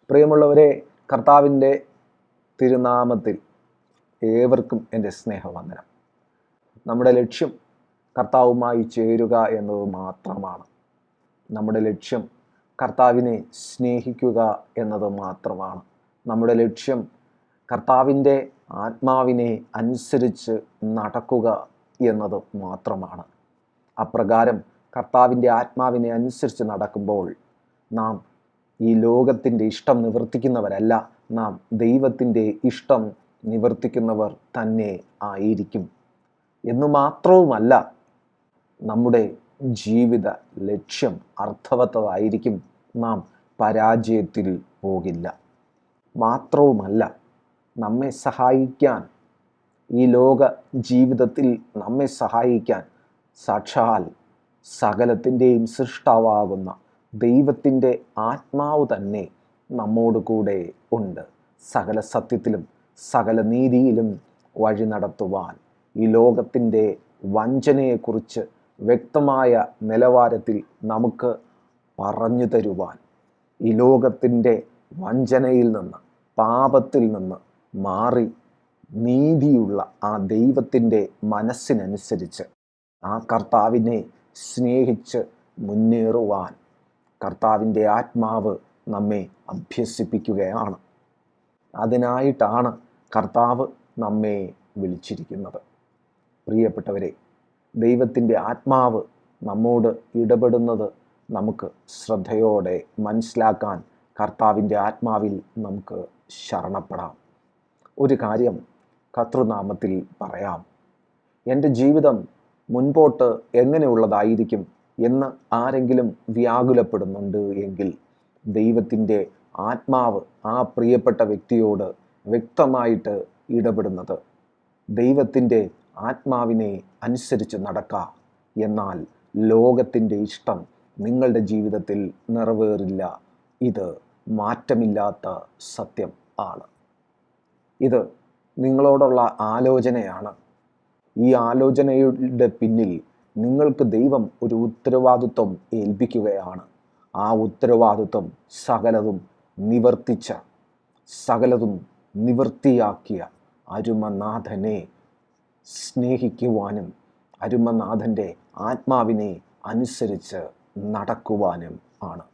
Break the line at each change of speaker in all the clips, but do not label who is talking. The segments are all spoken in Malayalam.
പ്രിയമുള്ളവരെ, കർത്താവിൻ്റെ തിരുനാമത്തിൽ ഏവർക്കും എൻ്റെ സ്നേഹവന്ദനം. നമ്മുടെ ലക്ഷ്യം കർത്താവുമായി ചേരുക എന്നത് മാത്രമാണ്. നമ്മുടെ ലക്ഷ്യം കർത്താവിനെ സ്നേഹിക്കുക എന്നത് മാത്രമാണ്. നമ്മുടെ ലക്ഷ്യം കർത്താവിൻ്റെ ആത്മാവിനെ അനുസരിച്ച് നടക്കുക എന്നത് മാത്രമാണ്. അപ്രകാരം കർത്താവിൻ്റെ ആത്മാവിനെ അനുസരിച്ച് നടക്കുമ്പോൾ നാം ഈ ലോകത്തിൻ്റെ ഇഷ്ടം നിവർത്തിക്കുന്നവരല്ല, നാം ദൈവത്തിൻ്റെ ഇഷ്ടം നിവർത്തിക്കുന്നവർ തന്നെ ആയിരിക്കും. എന്നു മാത്രവുമല്ല, നമ്മുടെ ജീവിത ലക്ഷ്യം അർത്ഥവത്തതായിരിക്കും. നാം പരാജയത്തിൽ പോകില്ല. മാത്രവുമല്ല, നമ്മെ സഹായിക്കാൻ, ഈ ലോക ജീവിതത്തിൽ നമ്മെ സഹായിക്കാൻ സാക്ഷാൽ സകലത്തിൻ്റെയും സൃഷ്ടാവാകുന്ന ദൈവത്തിൻ്റെ ആത്മാവ് തന്നെ നമ്മോട് കൂടെ ഉണ്ട്. സകല സത്യത്തിലും സകല നീതിയിലും വഴി നടത്തുവാൻ, ഈ ലോകത്തിൻ്റെ വഞ്ചനയെക്കുറിച്ച് വ്യക്തമായ നിലവാരത്തിൽ നമുക്ക് പറഞ്ഞു തരുവാൻ, ഈ ലോകത്തിൻ്റെ വഞ്ചനയിൽ നിന്ന്, പാപത്തിൽ നിന്ന് മാറി നീതിയുള്ള ആ ദൈവത്തിൻ്റെ മനസ്സിനനുസരിച്ച് ആ കർത്താവിനെ സ്നേഹിച്ച് മുന്നേറുവാൻ കർത്താവിൻ്റെ ആത്മാവ് നമ്മെ അഭ്യസിപ്പിക്കുകയാണ്. അതിനായിട്ടാണ് കർത്താവ് നമ്മെ വിളിച്ചിരിക്കുന്നത്. പ്രിയപ്പെട്ടവരെ, ദൈവത്തിൻ്റെ ആത്മാവ് നമ്മോട് ഇടപെടുന്നത് നമുക്ക് ശ്രദ്ധയോടെ മനസ്സിലാക്കാൻ കർത്താവിൻ്റെ ആത്മാവിൽ നമുക്ക് ശരണപ്പെടാം. ഒരു കാര്യം കർത്തൃനാമത്തിൽ പറയാം. എൻ്റെ ജീവിതം മുൻപോട്ട് എങ്ങനെയുള്ളതായിരിക്കും എന്ന് ആരെങ്കിലും വ്യാകുലപ്പെടുന്നുണ്ട് എങ്കിൽ ദൈവത്തിൻ്റെ ആത്മാവ് ആ പ്രിയപ്പെട്ട വ്യക്തിയോട് വ്യക്തമായിട്ട് ഇടപെടുന്നത്, ദൈവത്തിൻ്റെ ആത്മാവിനെ അനുസരിച്ച് നടക്കുക, എന്നാൽ ലോകത്തിൻ്റെ ഇഷ്ടം നിങ്ങളുടെ ജീവിതത്തിൽ നിറവേറില്ല. ഇത് മാറ്റമില്ലാത്ത സത്യം ആണ്. ഇത് നിങ്ങളോടുള്ള ആലോചനയാണ്. ഈ ആലോചനയുടെ പിന്നിൽ നിങ്ങൾക്ക് ദൈവം ഒരു ഉത്തരവാദിത്വം ഏൽപ്പിക്കുകയാണ്. ആ ഉത്തരവാദിത്വം സകലതും നിവർത്തിച്ച, സകലതും നിവൃത്തിയാക്കിയ അരുമനാഥനെ സ്നേഹിക്കുവാനും അരുമനാഥൻ്റെ ആത്മാവിനെ അനുസരിച്ച് നടക്കുവാനും ആണ്.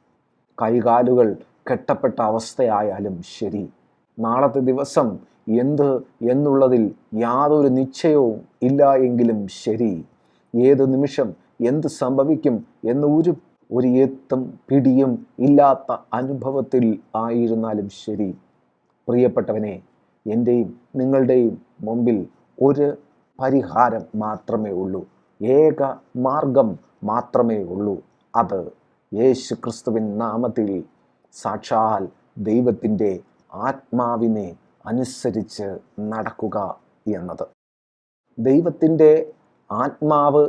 കൈകാലുകൾ കെട്ടപ്പെട്ട അവസ്ഥയായാലും ശരി, നാളത്തെ ദിവസം എന്ത് എന്നുള്ളതിൽ യാതൊരു നിശ്ചയവും ഇല്ല എങ്കിലും ശരി, ഏത് നിമിഷം എന്ത് സംഭവിക്കും എന്ന് ഒരു എത്തും പിടിയും ഇല്ലാത്ത അനുഭവത്തിൽ ആയിരുന്നാലും ശരി, പ്രിയപ്പെട്ടവനെ, എൻ്റെയും നിങ്ങളുടെയും മുമ്പിൽ ഒരു പരിഹാരം മാത്രമേ ഉള്ളൂ. ഏക മാർഗം മാത്രമേ ഉള്ളൂ. അത് യേശു ക്രിസ്തുവിൻ നാമത്തിൽ സാക്ഷാൽ ദൈവത്തിൻ്റെ ആത്മാവിനെ അനുസരിച്ച് നടക്കുക എന്നത്. ദൈവത്തിൻ്റെ ആത്മാവ്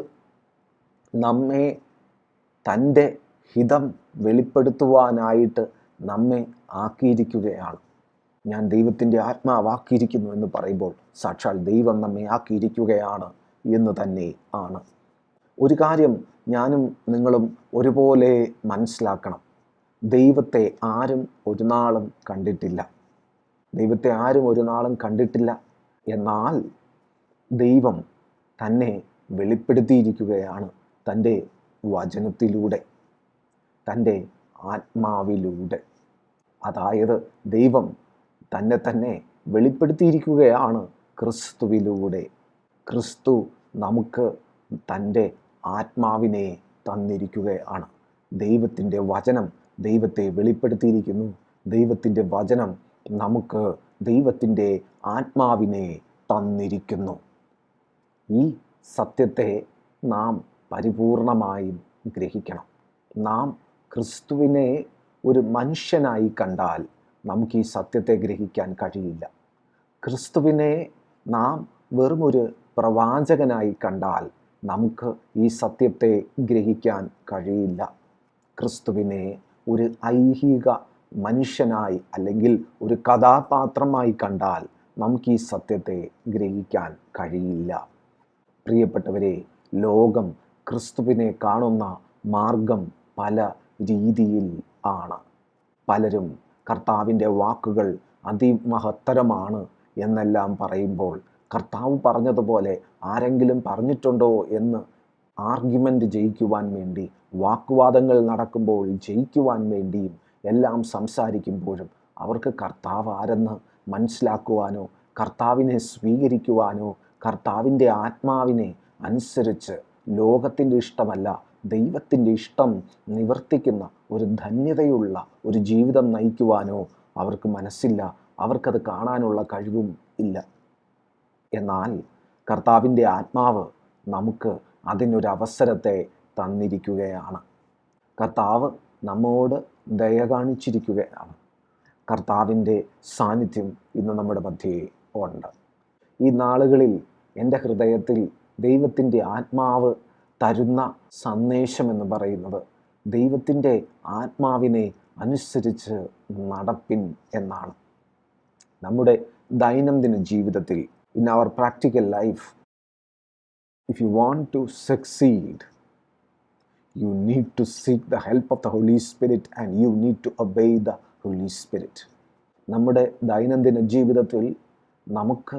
നമ്മെ തൻ്റെ ഹിതം വെളിപ്പെടുത്തുവാനായിട്ട് നമ്മെ ആക്കിയിരിക്കുകയാണ്. ഞാൻ ദൈവത്തിൻ്റെ ആത്മാവാക്കിയിരിക്കുന്നു എന്ന് പറയുമ്പോൾ സാക്ഷാൽ ദൈവം നമ്മെ ആക്കിയിരിക്കുകയാണ് എന്ന് തന്നെ ആണ്. ഒരു കാര്യം ഞാനും നിങ്ങളും ഒരുപോലെ മനസ്സിലാക്കണം. ദൈവത്തെ ആരും ഒരു നാളും കണ്ടിട്ടില്ല. ദൈവത്തെ ആരും ഒരു നാളും കണ്ടിട്ടില്ല. എന്നാൽ ദൈവം തന്നെ വെളിപ്പെടുത്തിയിരിക്കുകയാണ് തൻ്റെ വചനത്തിലൂടെ, തൻ്റെ ആത്മാവിലൂടെ. അതായത് ദൈവം തന്നെ വെളിപ്പെടുത്തിയിരിക്കുകയാണ് ക്രിസ്തുവിലൂടെ. ക്രിസ്തു നമുക്ക് തൻ്റെ ആത്മാവിനെ തന്നിരിക്കുകയാണ്. ദൈവത്തിൻ്റെ വചനം ദൈവത്തെ വെളിപ്പെടുത്തിയിരിക്കുന്നു. ദൈവത്തിൻ്റെ വചനം നമുക്ക് ദൈവത്തിൻ്റെ ആത്മാവിനെ തന്നിരിക്കുന്നു. ഈ സത്യത്തെ നാം പരിപൂർണമായും ഗ്രഹിക്കണം. നാം ക്രിസ്തുവിനെ ഒരു മനുഷ്യനായി കണ്ടാൽ നമുക്ക് ഈ സത്യത്തെ ഗ്രഹിക്കാൻ കഴിയില്ല. ക്രിസ്തുവിനെ നാം വെറുമൊരു പ്രവാചകനായി കണ്ടാൽ നമുക്ക് ഈ സത്യത്തെ ഗ്രഹിക്കാൻ കഴിയില്ല. ക്രിസ്തുവിനെ ഒരു ഐഹിക മനുഷ്യനായി അല്ലെങ്കിൽ ഒരു കഥാപാത്രമായി കണ്ടാൽ നമുക്ക് ഈ സത്യത്തെ ഗ്രഹിക്കാൻ കഴിയില്ല. പ്രിയപ്പെട്ടവരെ, ലോകം ക്രിസ്തുവിനെ കാണുന്ന മാർഗം പല രീതിയിൽ ആണ്. പലരും കർത്താവിൻ്റെ വാക്കുകൾ അതിമഹത്തരമാണ് എന്നെല്ലാം പറയുമ്പോൾ, കർത്താവ് പറഞ്ഞതുപോലെ ആരെങ്കിലും പറഞ്ഞിട്ടുണ്ടോ എന്ന് ആർഗ്യുമെൻ്റ് ജയിക്കുവാൻ വേണ്ടി, വാഗ്വാദങ്ങൾ നടക്കുമ്പോൾ ജയിക്കുവാൻ വേണ്ടിയും എല്ലാം സംസാരിക്കുമ്പോഴും അവർക്ക് കർത്താവ് ആരെന്ന് മനസ്സിലാക്കുവാനോ കർത്താവിനെ സ്വീകരിക്കുവാനോ കർത്താവിൻ്റെ ആത്മാവിനെ അനുസരിച്ച് ലോകത്തിൻ്റെ ഇഷ്ടമല്ല ദൈവത്തിൻ്റെ ഇഷ്ടം നിവർത്തിക്കുന്ന ഒരു ധന്യതയുള്ള ഒരു ജീവിതം നയിക്കുവാനോ അവർക്ക് മനസ്സില്ല, അവർക്കത് കാണാനുള്ള കഴിവും ഇല്ല. എന്നാൽ കർത്താവിൻ്റെ ആത്മാവ് നമുക്ക് അതിനൊരവസരത്തെ തന്നിരിക്കുകയാണ്. കർത്താവ് നമ്മോട് ദയ കാണിച്ചിരിക്കുകയാണ്. കർത്താവിൻ്റെ സാന്നിധ്യം ഇന്ന് നമ്മുടെ മധ്യേ ഉണ്ട്. ഈ നാളുകളിൽ എൻ്റെ ഹൃദയത്തിൽ ദൈവത്തിൻ്റെ ആത്മാവ് തരുന്ന സന്ദേശമെന്ന് പറയുന്നത് ദൈവത്തിൻ്റെ ആത്മാവിനെ അനുസരിച്ച് നടപ്പിൻ എന്നാണ്. നമ്മുടെ ദൈനംദിന ജീവിതത്തിൽ, in our practical life, if you want to succeed, you need to seek the help of the Holy Spirit and you need to obey the Holy Spirit. നമ്മുടെ ദൈനംദിന ജീവിതത്തിൽ നമുക്ക്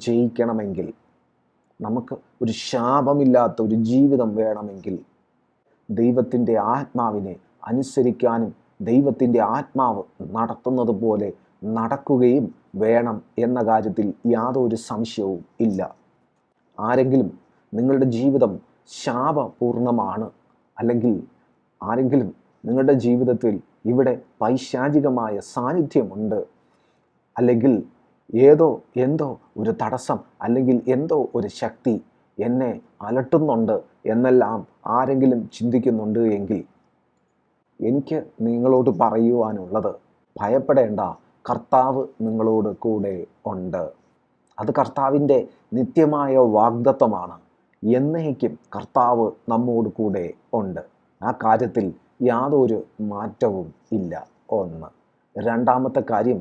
ജയിക്കണമെങ്കിൽ, നമുക്ക് ഒരു ശാപമില്ലാത്ത ഒരു ജീവിതം വേണമെങ്കിൽ, ദൈവത്തിൻ്റെ ആത്മാവിനെ അനുസരിക്കാനും ദൈവത്തിൻ്റെ ആത്മാവ് നടത്തുന്നത് പോലെ നടക്കുകയും വേണം എന്ന കാര്യത്തിൽ യാതൊരു സംശയവും ഇല്ല. ആരെങ്കിലും നിങ്ങളുടെ ജീവിതം ശാപപൂർണമാണ്, അല്ലെങ്കിൽ ആരെങ്കിലും നിങ്ങളുടെ ജീവിതത്തിൽ ഇവിടെ പൈശാചികമായ സാന്നിധ്യമുണ്ട്, അല്ലെങ്കിൽ എന്തോ ഒരു തടസ്സം, അല്ലെങ്കിൽ എന്തോ ഒരു ശക്തി എന്നെ അലട്ടുന്നുണ്ട് എന്നെല്ലാം ആരെങ്കിലും ചിന്തിക്കുന്നുണ്ട് എങ്കിൽ എനിക്ക് നിങ്ങളോട് പറയുവാനുള്ളത്, ഭയപ്പെടേണ്ട, കർത്താവ് നിങ്ങളോട് കൂടെ ഉണ്ട്. അത് കർത്താവിൻ്റെ നിത്യമായ വാഗ്ദത്തമാണ്. എന്നേക്കും കർത്താവ് നമ്മോട് കൂടെ ഉണ്ട്. ആ കാര്യത്തിൽ യാതൊരു മാറ്റവും ഇല്ല. ഒന്ന്. രണ്ടാമത്തെ കാര്യം,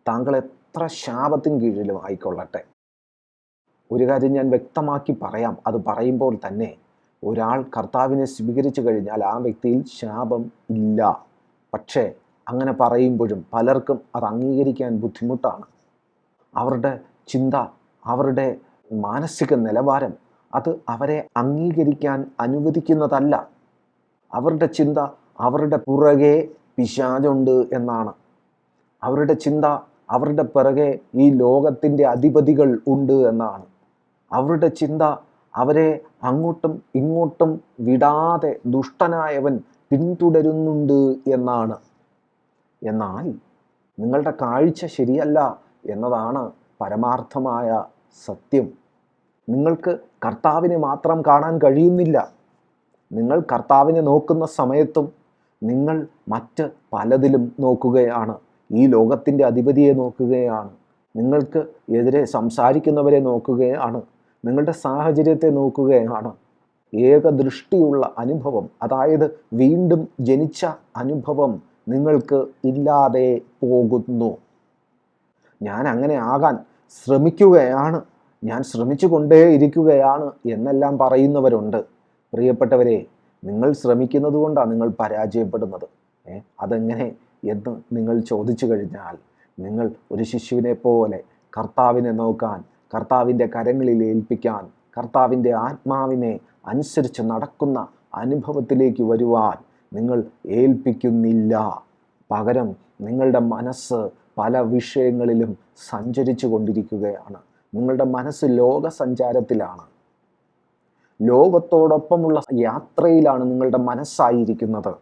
താങ്കൾ എത്ര ശാപത്തിന് കീഴിലും ആയിക്കൊള്ളട്ടെ, ഒരു കാര്യം ഞാൻ വ്യക്തമാക്കി പറയാം. അത് പറയുമ്പോൾ തന്നെ ഒരാൾ കർത്താവിനെ സ്വീകരിച്ചു കഴിഞ്ഞാൽ ആ വ്യക്തിയിൽ ശാപം ഇല്ല. പക്ഷേ അങ്ങനെ പറയുമ്പോഴും പലർക്കും അത് അംഗീകരിക്കാൻ ബുദ്ധിമുട്ടാണ്. അവരുടെ ചിന്ത, അവരുടെ മാനസിക നിലവാരം അത് അവരെ അംഗീകരിക്കാൻ അനുവദിക്കുന്നതല്ല. അവരുടെ ചിന്ത അവരുടെ പുറകെ പിശാചുണ്ട് എന്നാണ്. അവരുടെ ചിന്ത അവരുടെ പിറകെ ഈ ലോകത്തിൻ്റെ അധിപതികൾ ഉണ്ട് എന്നാണ്. അവരുടെ ചിന്ത അവരെ അങ്ങോട്ടും ഇങ്ങോട്ടും വിടാതെ ദുഷ്ടനായവൻ പിന്തുടരുന്നുണ്ട് എന്നാണ്. എന്നാൽ നിങ്ങളുടെ കാഴ്ച ശരിയല്ല എന്നതാണ് പരമാർത്ഥമായ സത്യം. നിങ്ങൾക്ക് കർത്താവിനെ മാത്രം കാണാൻ കഴിയുന്നില്ല. നിങ്ങൾ കർത്താവിനെ നോക്കുന്ന സമയത്തും നിങ്ങൾ മറ്റ് പലതിലും നോക്കുകയാണ്. ഈ ലോകത്തിൻ്റെ അധിപതിയെ നോക്കുകയാണ്, നിങ്ങൾക്ക് എതിരെ സംസാരിക്കുന്നവരെ നോക്കുകയാണ്, നിങ്ങളുടെ സാഹചര്യത്തെ നോക്കുകയാണ്. ഏകദൃഷ്ടിയുള്ള അനുഭവം, അതായത് വീണ്ടും ജനിച്ച അനുഭവം നിങ്ങൾക്ക് ഇല്ലാതെ പോകുന്നു. ഞാൻ അങ്ങനെ ആകാൻ ശ്രമിക്കുകയാണ്, ഞാൻ ശ്രമിച്ചു കൊണ്ടേയിരിക്കുകയാണ് എന്നെല്ലാം പറയുന്നവരുണ്ട്. പ്രിയപ്പെട്ടവരെ, നിങ്ങൾ ശ്രമിക്കുന്നത് കൊണ്ടാണ് നിങ്ങൾ പരാജയപ്പെടുന്നത്. അതെങ്ങനെ എന്ന് നിങ്ങൾ ചോദിച്ചു കഴിഞ്ഞാൽ, നിങ്ങൾ ഒരു ശിശുവിനെ പോലെ കർത്താവിനെ നോക്കാൻ, കർത്താവിൻ്റെ കരങ്ങളിൽ ഏൽപ്പിക്കാൻ, കർത്താവിൻ്റെ ആത്മാവിനെ അനുസരിച്ച് നടക്കുന്ന അനുഭവത്തിലേക്ക് വരുവാൻ നിങ്ങൾ ഏൽപ്പിക്കുന്നില്ല. പകരം നിങ്ങളുടെ മനസ്സ് പല വിഷയങ്ങളിലും സഞ്ചരിച്ചു കൊണ്ടിരിക്കുകയാണ്. നിങ്ങളുടെ മനസ്സ് ലോകസഞ്ചാരത്തിലാണ്, ലോകത്തോടൊപ്പമുള്ള യാത്രയിലാണ് നിങ്ങളുടെ മനസ്സായിരിക്കുന്നത്.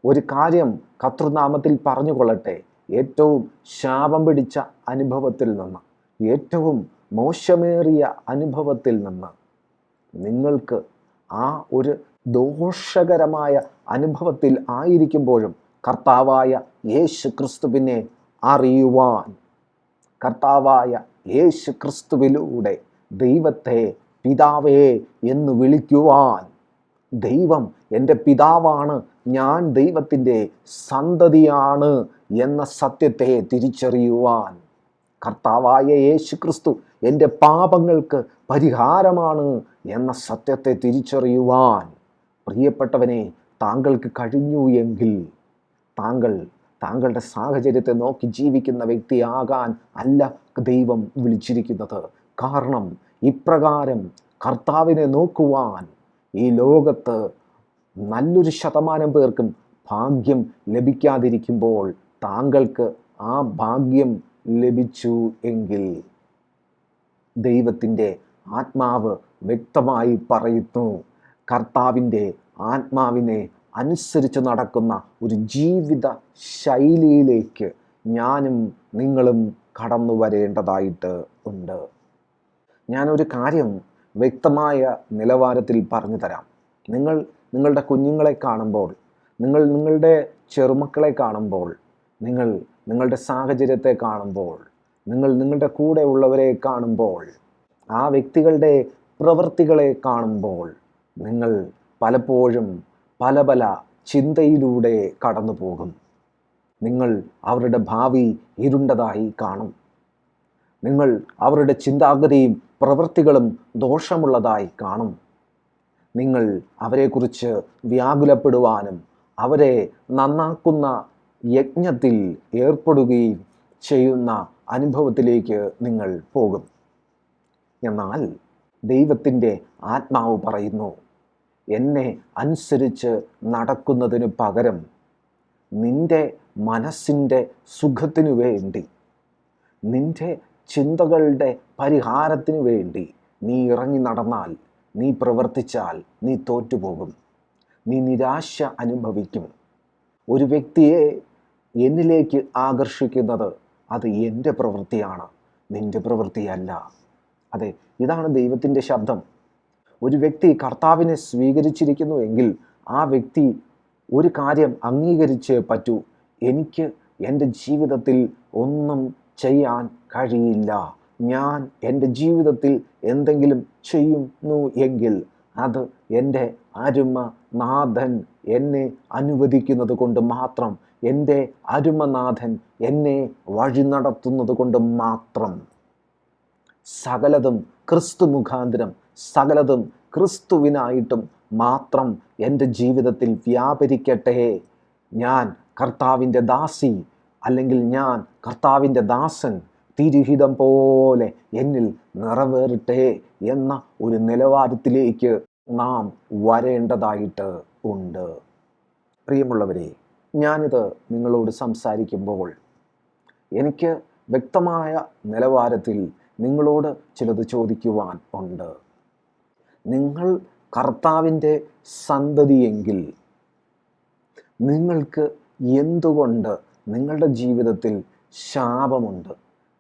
ഒരു കാര്യം കർത്തൃനാമത്തിൽ പറഞ്ഞുകൊള്ളട്ടെ, ഏറ്റവും ശാപം പിടിച്ച അനുഭവത്തിൽ നിന്ന്, ഏറ്റവും മോശമേറിയ അനുഭവത്തിൽ നിന്ന് നിങ്ങൾക്ക് ആ ഒരു ദോഷകരമായ അനുഭവത്തിൽ ആയിരിക്കുമ്പോഴും കർത്താവായ യേശു ക്രിസ്തുവിനെ അറിയുവാൻ, കർത്താവായ യേശു ക്രിസ്തുവിലൂടെ ദൈവത്തെ പിതാവേ എന്ന് വിളിക്കുവാൻ, ദൈവം എൻ്റെ പിതാവാണ്, ഞാൻ ദൈവത്തിൻ്റെ സന്തതിയാണ് എന്ന സത്യത്തെ തിരിച്ചറിയുവാൻ, കർത്താവായ യേശു ക്രിസ്തു എൻ്റെ പാപങ്ങൾക്ക് പരിഹാരമാണ് എന്ന സത്യത്തെ തിരിച്ചറിയുവാൻ പ്രിയപ്പെട്ടവനെ താങ്കൾക്ക് കഴിഞ്ഞു എങ്കിൽ താങ്കൾ താങ്കളുടെ സാഹചര്യത്തെ നോക്കി ജീവിക്കുന്ന വ്യക്തിയാകാൻ അല്ല ദൈവം വിളിച്ചിരിക്കുന്നത്. കാരണം ഇപ്രകാരം കർത്താവിനെ നോക്കുവാൻ ഈ ലോകത്ത് നല്ലൊരു ശതമാനം പേർക്കും ഭാഗ്യം ലഭിക്കാതിരിക്കുമ്പോൾ താങ്കൾക്ക് ആ ഭാഗ്യം ലഭിച്ചു എങ്കിൽ ദൈവത്തിൻ്റെ ആത്മാവ് വ്യക്തമായി പറയുന്നു, കർത്താവിൻ്റെ ആത്മാവിനെ അനുസരിച്ച് നടക്കുന്ന ഒരു ജീവിത ശൈലിയിലേക്ക് ഞാനും നിങ്ങളും കടന്നു വരേണ്ടതായിട്ട് ഉണ്ട്. ഞാനൊരു കാര്യം വ്യക്തമായ നിലവാരത്തിൽ പറഞ്ഞു തരാം. നിങ്ങളുടെ കുഞ്ഞുങ്ങളെ കാണുമ്പോൾ, നിങ്ങളുടെ ചെറുമക്കളെ കാണുമ്പോൾ, നിങ്ങളുടെ സാഹചര്യത്തെ കാണുമ്പോൾ, നിങ്ങളുടെ കൂടെ ഉള്ളവരെ കാണുമ്പോൾ, ആ വ്യക്തികളുടെ പ്രവൃത്തികളെ കാണുമ്പോൾ നിങ്ങൾ പലപ്പോഴും പല ചിന്തയിലൂടെ കടന്നു പോകും. നിങ്ങൾ അവരുടെ ഭാവി ഇരുണ്ടതായി കാണും. നിങ്ങൾ അവരുടെ ചിന്താഗതിയും പ്രവൃത്തികളും ദോഷമുള്ളതായി കാണും. നിങ്ങൾ അവരെക്കുറിച്ച് വ്യാകുലപ്പെടുവാനും അവരെ നന്നാക്കുന്ന യജ്ഞത്തിൽ ഏർപ്പെടുകയും ചെയ്യുന്ന അനുഭവത്തിലേക്ക് നിങ്ങൾ പോകും. എന്നാൽ ദൈവത്തിൻ്റെ ആത്മാവ് പറയുന്നു, എന്നെ അനുസരിച്ച് നടക്കുന്നതിന് പകരം നിൻ്റെ മനസ്സിൻ്റെ സുഖത്തിനു വേണ്ടി, നിൻ്റെ ചിന്തകളുടെ പരിഹാരത്തിനു വേണ്ടി നീ ഇറങ്ങി നടന്നാൽ, നീ പ്രവർത്തിച്ചാൽ നീ തോറ്റുപോകും, നീ നിരാശ അനുഭവിക്കും. ഒരു വ്യക്തിയെ എന്നിലേക്ക് ആകർഷിക്കുന്നത് അത് എൻ്റെ പ്രവൃത്തിയാണ്, നിൻ്റെ പ്രവൃത്തിയല്ല. അതെ, ഇതാണ് ദൈവത്തിൻ്റെ ശബ്ദം. ഒരു വ്യക്തി കർത്താവിനെ സ്വീകരിച്ചിരിക്കുന്നു എങ്കിൽ ആ വ്യക്തി ഒരു കാര്യം അംഗീകരിച്ചേ പറ്റൂ, എനിക്ക് എൻ്റെ ജീവിതത്തിൽ ഒന്നും ചെയ്യാൻ കഴിയില്ല. ഞാൻ എൻ്റെ ജീവിതത്തിൽ എന്തെങ്കിലും ചെയ്യുന്നു എങ്കിൽ അത് എൻ്റെ അരുമനാഥൻ എന്നെ അനുവദിക്കുന്നത് കൊണ്ട് മാത്രം, എൻ്റെ അരുമനാഥൻ എന്നെ വഴി നടത്തുന്നത് കൊണ്ട് മാത്രം. സകലതും ക്രിസ്തു മുഖാന്തരം, സകലതും ക്രിസ്തുവിനായിട്ടും മാത്രം എൻ്റെ ജീവിതത്തിൽ വ്യാപരിക്കട്ടെ. ഞാൻ കർത്താവിൻ്റെ ദാസി, അല്ലെങ്കിൽ ഞാൻ കർത്താവിൻ്റെ ദാസൻ, തിരുഹിതം പോലെ എന്നിൽ നിറവേറട്ടെ എന്ന ഒരു നിലവാരത്തിലേക്ക് നാം വരേണ്ടതായിട്ട് ഉണ്ട്. പ്രിയമുള്ളവരെ, ഞാനിത് നിങ്ങളോട് സംസാരിക്കുമ്പോൾ എനിക്ക് വ്യക്തമായ നിലവാരത്തിൽ നിങ്ങളോട് ചിലത് ചോദിക്കുവാൻ ഉണ്ട്. നിങ്ങൾ കർത്താവിൻ്റെ സന്തതിയെങ്കിൽ നിങ്ങൾക്ക് എന്തുകൊണ്ട് നിങ്ങളുടെ ജീവിതത്തിൽ ശാപമുണ്ട്,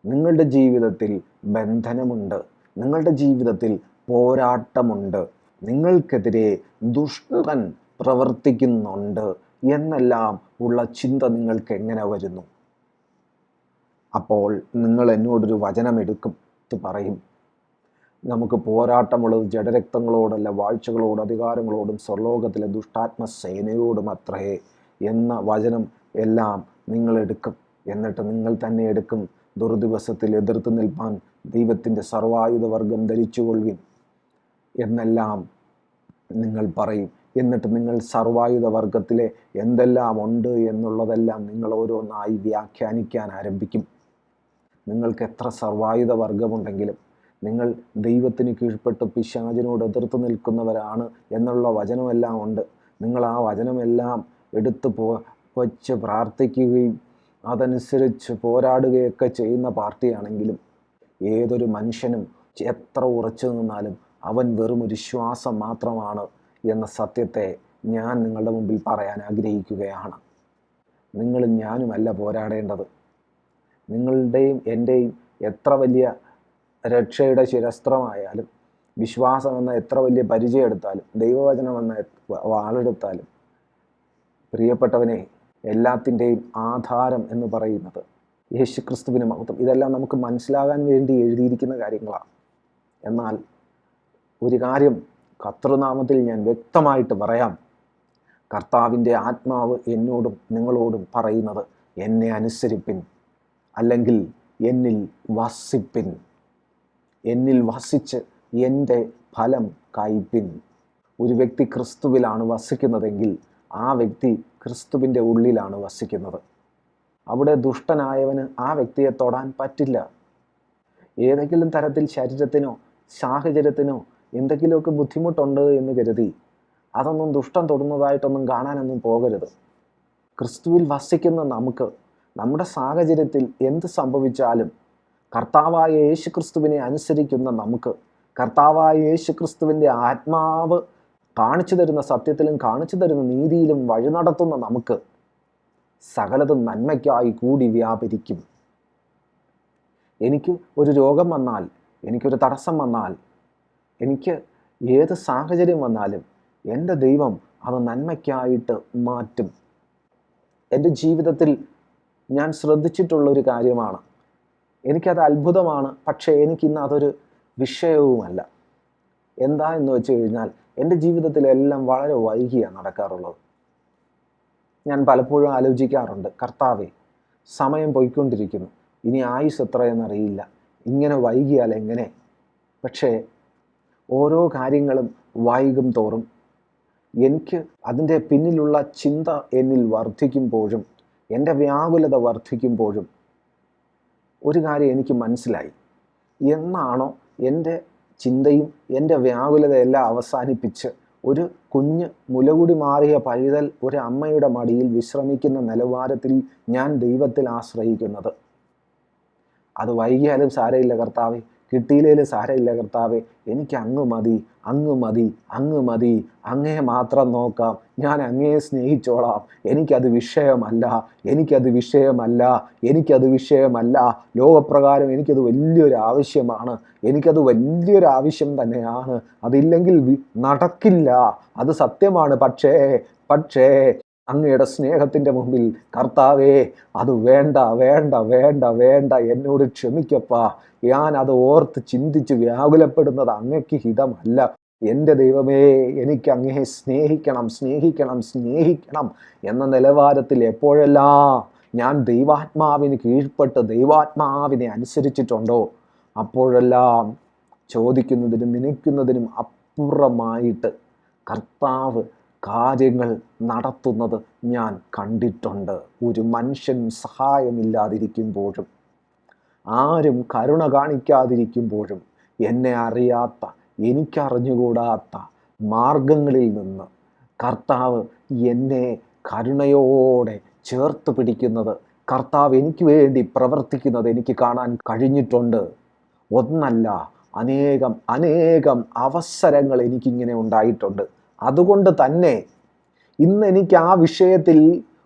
നിങ്ങളുടെ ജീവിതത്തിൽ ബന്ധനമുണ്ട്, നിങ്ങളുടെ ജീവിതത്തിൽ പോരാട്ടമുണ്ട്, നിങ്ങൾക്കെതിരെ ദുഷ്ടൻ പ്രവർത്തിക്കുന്നുണ്ട് എന്നെല്ലാം ഉള്ള ചിന്ത നിങ്ങൾക്ക് എങ്ങനെ വരുന്നു? അപ്പോൾ നിങ്ങൾ എന്നോടൊരു വചനമെടുക്കും പറയും, നമുക്ക് പോരാട്ടമുള്ളത് ജഡരക്തങ്ങളോടല്ല, വാഴ്ചകളോട്, അധികാരങ്ങളോടും സ്വർലോകത്തിലെ ദുഷ്ടാത്മ സേനയോടും അത്രേ എന്ന വചനം എല്ലാം നിങ്ങളെടുക്കും. എന്നിട്ട് നിങ്ങൾ തന്നെ എടുക്കും, ദുർദിവസത്തിൽ എതിർത്ത് നിൽപ്പാൻ ദൈവത്തിൻ്റെ സർവായുധ വർഗം ധരിച്ചുകൊള്ളുവിൻ എന്നെല്ലാം നിങ്ങൾ പറയും. എന്നിട്ട് നിങ്ങൾ സർവായുധ വർഗത്തിലെ എന്തെല്ലാം ഉണ്ട് എന്നുള്ളതെല്ലാം നിങ്ങൾ ഓരോന്നായി വ്യാഖ്യാനിക്കാൻ ആരംഭിക്കും. നിങ്ങൾക്ക് എത്ര സർവായുധ വർഗമുണ്ടെങ്കിലും നിങ്ങൾ ദൈവത്തിന് കീഴ്പ്പെട്ട് പിശാചിനോട് എതിർത്ത് നിൽക്കുന്നവരാണ് എന്നുള്ള വചനമെല്ലാം ഉണ്ട്. നിങ്ങൾ ആ വചനമെല്ലാം എടുത്ത് വച്ച് പ്രാർത്ഥിക്കുകയും അതനുസരിച്ച് പോരാടുകയൊക്കെ ചെയ്യുന്ന പാർട്ടിയാണെങ്കിലും ഏതൊരു മനുഷ്യനും എത്ര ഉറച്ചു നിന്നാലും അവൻ വെറും ഒരു ശ്വാസം മാത്രമാണ് എന്ന സത്യത്തെ ഞാൻ നിങ്ങളുടെ മുമ്പിൽ പറയാൻ ആഗ്രഹിക്കുകയാണ്. നിങ്ങളും ഞാനുമല്ല പോരാടേണ്ടത്. നിങ്ങളുടെയും എൻ്റെയും എത്ര വലിയ രക്ഷയുടെ ശിരസ്ത്രമായാലും, വിശ്വാസമെന്ന എത്ര വലിയ പരിചയം എടുത്താലും, ദൈവവചനമെന്ന വാളെടുത്താലും, പ്രിയപ്പെട്ടവനെ, എല്ലാത്തിൻ്റെയും ആധാരം എന്ന് പറയുന്നത് യേശുക്രിസ്തുവിന് മഹത്വം. ഇതെല്ലാം നമുക്ക് മനസ്സിലാകാൻ വേണ്ടി എഴുതിയിരിക്കുന്ന കാര്യങ്ങളാണ്. എന്നാൽ ഒരു കാര്യം കർത്തൃനാമത്തിൽ ഞാൻ വ്യക്തമായിട്ട് പറയാം, കർത്താവിൻ്റെ ആത്മാവ് എന്നോടും നിങ്ങളോടും പറയുന്നത് എന്നെ അനുസരിപ്പിൻ, അല്ലെങ്കിൽ എന്നിൽ വസിപ്പിൻ, എന്നിൽ വസിച്ച് എൻ്റെ ഫലം കായ്പിൻ. ഒരു വ്യക്തി ക്രിസ്തുവിലാണ് വസിക്കുന്നതെങ്കിൽ ആ വ്യക്തി ക്രിസ്തുവിൻ്റെ ഉള്ളിലാണ് വസിക്കുന്നത്. അവിടെ ദുഷ്ടനായവന് ആ വ്യക്തിയെ തൊടാൻ പറ്റില്ല. ഏതെങ്കിലും തരത്തിൽ ശരീരത്തിനോ സാഹചര്യത്തിനോ എന്തെങ്കിലുമൊക്കെ ബുദ്ധിമുട്ടുണ്ട് എന്ന് കരുതി അതൊന്നും ദുഷ്ടം തൊടുന്നതായിട്ടൊന്നും കാണാനൊന്നും പോകരുത്. ക്രിസ്തുവിൽ വസിക്കുന്ന നമുക്ക് നമ്മുടെ സാഹചര്യത്തിൽ എന്ത് സംഭവിച്ചാലും കർത്താവായ യേശു ക്രിസ്തുവിനെ അനുസരിക്കുന്ന നമുക്ക്, കർത്താവായ യേശു ക്രിസ്തുവിൻ്റെ ആത്മാവ് കാണിച്ചു തരുന്ന സത്യത്തിലും കാണിച്ചു തരുന്ന നീതിയിലും വഴി നടത്തുന്ന നമുക്ക് സകലതും നന്മയ്ക്കായി കൂടി വ്യാപരിക്കും. എനിക്ക് ഒരു രോഗം വന്നാൽ, എനിക്കൊരു തടസ്സം വന്നാൽ, എനിക്ക് ഏത് സാഹചര്യം വന്നാലും എൻ്റെ ദൈവം അത് നന്മയ്ക്കായിട്ട് മാറ്റും. എൻ്റെ ജീവിതത്തിൽ ഞാൻ ശ്രദ്ധിച്ചിട്ടുള്ളൊരു കാര്യമാണ്. എനിക്കത് അത്ഭുതമാണ്. പക്ഷേ എനിക്കിന്ന് അതൊരു വിഷയവുമല്ല. എന്താ എന്ന് വെച്ച് കഴിഞ്ഞാൽ എൻ്റെ ജീവിതത്തിലെല്ലാം വളരെ വൈകിയാണ് നടക്കാറുള്ളത്. ഞാൻ പലപ്പോഴും ആലോചിക്കാറുണ്ട്, കർത്താവേ, സമയം പോയിക്കൊണ്ടിരിക്കുന്നു, ഇനി ആയുസ് എത്രയെന്നറിയില്ല, ഇങ്ങനെ വൈകിയാൽ എങ്ങനെ? പക്ഷേ ഓരോ കാര്യങ്ങളും വൈകും തോറും എനിക്ക് അതിൻ്റെ പിന്നിലുള്ള ചിന്ത എന്നിൽ വർദ്ധിക്കുമ്പോഴും എൻ്റെ വ്യാകുലത വർദ്ധിക്കുമ്പോഴും ഒരു കാര്യം എനിക്ക് മനസ്സിലായി. എന്നാണോ എൻ്റെ ചിന്തയും എൻ്റെ വ്യാകുലതയെല്ലാം അവസാനിപ്പിച്ച് ഒരു കുഞ്ഞ് മുലകുടി മാറിയ പൈതൽ ഒരു അമ്മയുടെ മടിയിൽ വിശ്രമിക്കുന്ന നിലവാരത്തിൽ ഞാൻ ദൈവത്തിൽ ആശ്രയിക്കുന്നത്, അത് വൈകിയാലും സാരമില്ല കർത്താവേ, കിട്ടിയില്ലേലും സാരമില്ല കർത്താവേ, എനിക്ക് അങ്ങ് മതി, അങ്ങ് മതി, അങ്ങ് മതി, അങ്ങയെ മാത്രം നോക്കാം, ഞാൻ അങ്ങയെ സ്നേഹിച്ചോളാം, എനിക്കത് വിഷയമല്ല, എനിക്കത് വിഷയമല്ല, എനിക്കത് വിഷയമല്ല. ലോകപ്രകാരം എനിക്കത് വലിയൊരു ആവശ്യമാണ്, എനിക്കത് വലിയൊരു ആവശ്യം തന്നെയാണ്, അതില്ലെങ്കിൽ നടക്കില്ല, അത് സത്യമാണ്. പക്ഷേ അങ്ങയുടെ സ്നേഹത്തിൻ്റെ മുമ്പിൽ കർത്താവേ, അത് വേണ്ട വേണ്ട വേണ്ട വേണ്ട, എന്നോട് ക്ഷമിക്കപ്പാ, ഞാൻ അത് ഓർത്ത് ചിന്തിച്ച് വ്യാകുലപ്പെടുന്നത് അങ്ങയ്ക്ക് ഹിതമല്ല. എൻ്റെ ദൈവമേ, എനിക്ക് അങ്ങയെ സ്നേഹിക്കണം സ്നേഹിക്കണം സ്നേഹിക്കണം എന്ന നിലവാരത്തിൽ എപ്പോഴെല്ലാം ഞാൻ ദൈവാത്മാവിന് കീഴ്പ്പെട്ട് ദൈവാത്മാവിനെ അനുസരിച്ചിട്ടുണ്ടോ, അപ്പോഴെല്ലാം ചോദിക്കുന്നതിനും നനയ്ക്കുന്നതിനും അപ്പുറമായിട്ട് കർത്താവ് കാര്യങ്ങൾ നടത്തുന്നത് ഞാൻ കണ്ടിട്ടുണ്ട്. ഒരു മനുഷ്യൻ സഹായമില്ലാതിരിക്കുമ്പോഴും, ആരും കരുണ കാണിക്കാതിരിക്കുമ്പോഴും, എന്നെ അറിയാത്ത, എനിക്കറിഞ്ഞുകൂടാത്ത മാർഗങ്ങളിൽ നിന്ന് കർത്താവ് എന്നെ കരുണയോടെ ചേർത്ത് പിടിക്കുന്നത്, കർത്താവ് എനിക്ക് വേണ്ടി പ്രവർത്തിക്കുന്നത് എനിക്ക് കാണാൻ കഴിഞ്ഞിട്ടുണ്ട്. ഒന്നല്ല, അനേകം അനേകം അവസരങ്ങൾ എനിക്കിങ്ങനെ ഉണ്ടായിട്ടുണ്ട്. അതുകൊണ്ട് തന്നെ ഇന്ന് എനിക്ക് ആ വിഷയത്തിൽ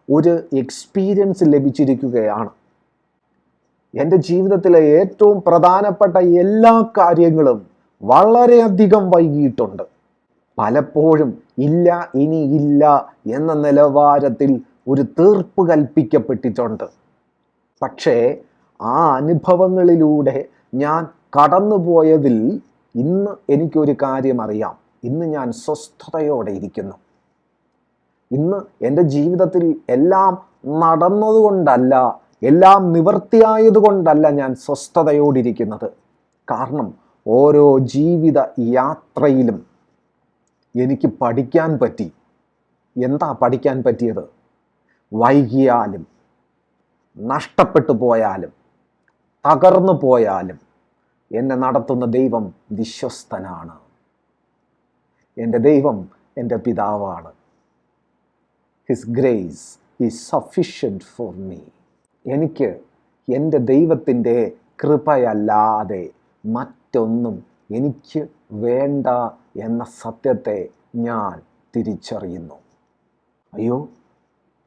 ഒരു എക്സ്പീരിയൻസ് ലഭിച്ചിരിക്കുകയാണ്. എൻ്റെ ജീവിതത്തിലെ ഏറ്റവും പ്രധാനപ്പെട്ട എല്ലാ കാര്യങ്ങളും വളരെയധികം വൈകിയിട്ടുണ്ട്. പലപ്പോഴും ഇല്ല, ഇനി ഇല്ല എന്ന നിലവാരത്തിൽ ഒരു തീർപ്പ് കൽപ്പിക്കപ്പെട്ടിട്ടുണ്ട്. പക്ഷേ ആ അനുഭവങ്ങളിലൂടെ ഞാൻ കടന്നുപോയതിൽ ഇന്ന് എനിക്കൊരു കാര്യം അറിയാം. ഇന്ന് ഞാൻ സ്വസ്ഥതയോടെ ഇരിക്കുന്നു. ഇന്ന് എൻ്റെ ജീവിതത്തിൽ എല്ലാം നടന്നതുകൊണ്ടല്ല, എല്ലാം നിവൃത്തിയായതുകൊണ്ടല്ല ഞാൻ സ്വസ്ഥതയോടിരിക്കുന്നത്. കാരണം ഓരോ ജീവിത യാത്രയിലും എനിക്ക് പഠിക്കാൻ പറ്റി. എന്താ പഠിക്കാൻ പറ്റിയത്? വൈകിയാലും, നഷ്ടപ്പെട്ടു പോയാലും, തകർന്നു പോയാലും എന്നെ നടത്തുന്ന ദൈവം വിശ്വസ്തനാണ്. എൻ്റെ ദൈവം എൻ്റെ പിതാവാണ്. His grace is sufficient for me. എനിക്ക് എൻ്റെ ദൈവത്തിൻ്റെ കൃപയല്ലാതെ മറ്റൊന്നും എനിക്ക് വേണ്ട എന്ന സത്യത്തെ ഞാൻ തിരിച്ചറിയുന്നു. അയ്യോ,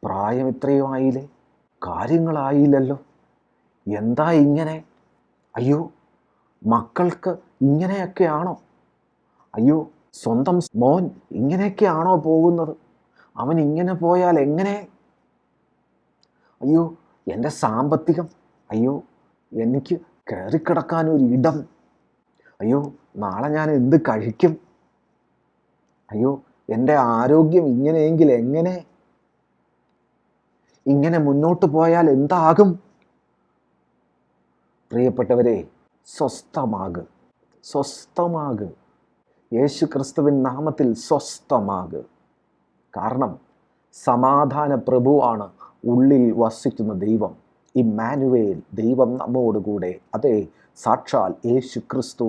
പ്രായം ഇത്രയും ആയില്ലേ, കാര്യങ്ങളായില്ലല്ലോ, എന്താ ഇങ്ങനെ? അയ്യോ, മക്കൾക്ക് ഇങ്ങനെയൊക്കെയാണോ? അയ്യോ, സ്വന്തം മോൻ ഇങ്ങനെയൊക്കെയാണോ പോകുന്നത്? അവൻ ഇങ്ങനെ പോയാൽ എങ്ങനെ? അയ്യോ, എൻ്റെ സാമ്പത്തികം, അയ്യോ, എനിക്ക് കയറിക്കിടക്കാനൊരു ഇടം, അയ്യോ, നാളെ ഞാൻ എന്ത് കഴിക്കും? അയ്യോ, എൻ്റെ ആരോഗ്യം ഇങ്ങനെയെങ്കിൽ എങ്ങനെ? ഇങ്ങനെ മുന്നോട്ട് പോയാൽ എന്താകും? പ്രിയപ്പെട്ടവരെ, സ്വസ്ഥമാക്, സ്വസ്ഥമാക്. യേശു ക്രിസ്തുവിൻ നാമത്തിൽ സ്വസ്ഥമാക്. കാരണം സമാധാന പ്രഭുവാണ് ഉള്ളിൽ വസിക്കുന്ന ദൈവം. ഇമ്മാനുവേൽ, ദൈവം നമ്മോടുകൂടെ. അതെ, സാക്ഷാൽ യേശു ക്രിസ്തു,